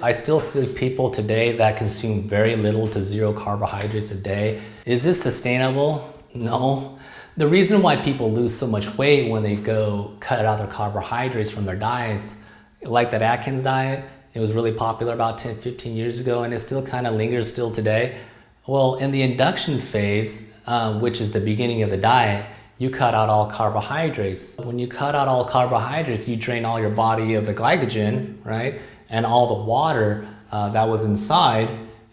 I still see people today that consume very little to zero carbohydrates a day. Is this sustainable? No. The reason why people lose so much weight when they go cut out their carbohydrates from their diets, like that Atkins diet, it was really popular about 10, 15 years ago, and it still kind of lingers still today. Well, in the induction phase, which is the beginning of the diet, you cut out all carbohydrates. When you cut out all carbohydrates, you drain all your body of the glycogen, right? And all the water that was inside.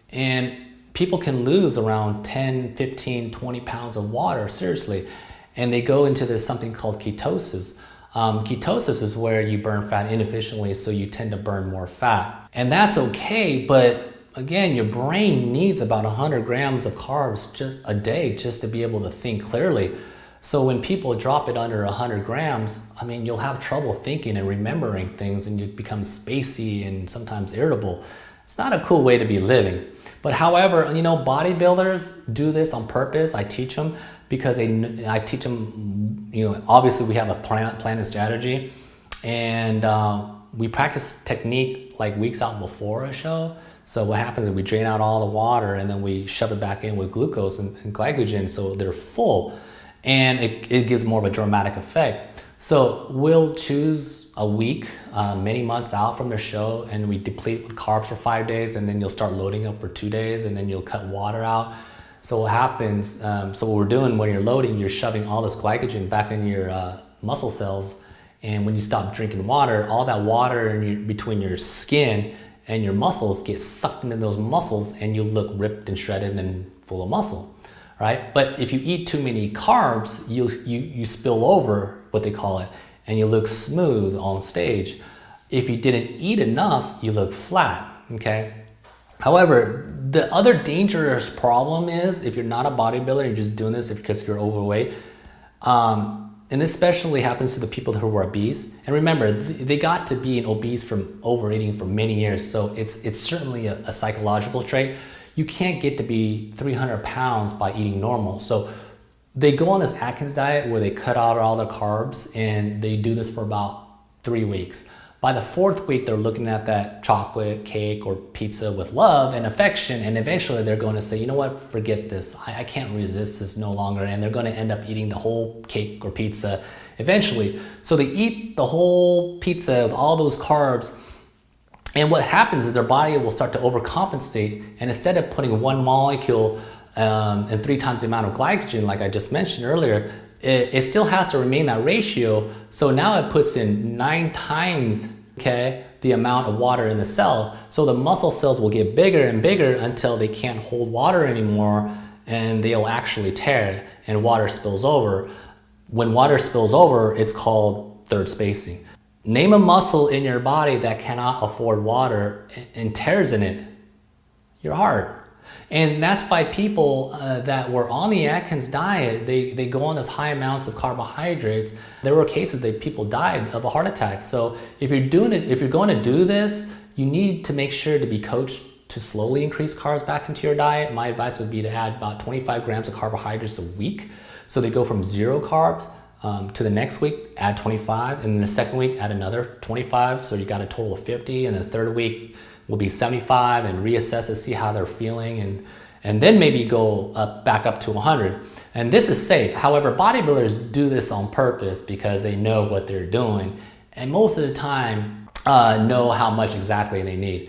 And people can lose around 10, 15, 20 pounds of water, seriously. And they go into this something called ketosis. Ketosis is where you burn fat inefficiently, so you tend to burn more fat. And that's okay, but again, your brain needs about 100 grams of carbs just a day just to be able to think clearly. So when people drop it under 100 grams, I mean, you'll have trouble thinking and remembering things, and you become spacey and sometimes irritable. It's not a cool way to be living. But however, you know, bodybuilders do this on purpose. I teach them because I teach them, you know, obviously we have a plan and strategy, and we practice technique like weeks out before a show. So what happens is we drain out all the water and then we shove it back in with glucose and glycogen so they're full. And it gives more of a dramatic effect. So we'll choose a week, many months out from the show, and we deplete with carbs for 5 days, and then you'll start loading up for 2 days, and then you'll cut water out. So what happens, so what we're doing when you're loading, you're shoving all this glycogen back in your muscle cells, and when you stop drinking water, all that water between your skin and your muscles gets sucked into those muscles, and you look ripped and shredded and full of muscle. Right? But if you eat too many carbs, you spill over, what they call it, and you look smooth on stage. If you didn't eat enough, you look flat, okay? However, the other dangerous problem is if you're not a bodybuilder, you're just doing this because you're overweight, and this especially happens to the people who are obese. And remember, they got to being obese from overeating for many years, so it's certainly a psychological trait. You can't get to be 300 pounds by eating normal. So they go on this Atkins diet where they cut out all their carbs, and they do this for about 3 weeks. By the 4th week, they're looking at that chocolate, cake, or pizza with love and affection, and eventually they're going to say, you know what, forget this. I can't resist this no longer, and they're going to end up eating the whole cake or pizza eventually. So they eat the whole pizza with all those carbs, and what happens is their body will start to overcompensate, and instead of putting one molecule and 3 times the amount of glycogen, like I just mentioned earlier, it still has to remain that ratio. So now it puts in 9 times, okay, the amount of water in the cell. So the muscle cells will get bigger and bigger until they can't hold water anymore, and they'll actually tear, and water spills over. When water spills over, it's called third spacing. Name a muscle in your body that cannot afford water and tears in it. Your heart. And that's why people that were on the Atkins diet, they go on this high amounts of carbohydrates. There were cases that people died of a heart attack. So if you're going to do this, you need to make sure to be coached to slowly increase carbs back into your diet. My advice would be to add about 25 grams of carbohydrates a week. So they go from 0 carbs to the next week, add 25, and then the second week, add another 25, so you got a total of 50, and the third week will be 75, and reassess to see how they're feeling, and then maybe go back up to 100. And this is safe. However, bodybuilders do this on purpose because they know what they're doing, and most of the time know how much exactly they need.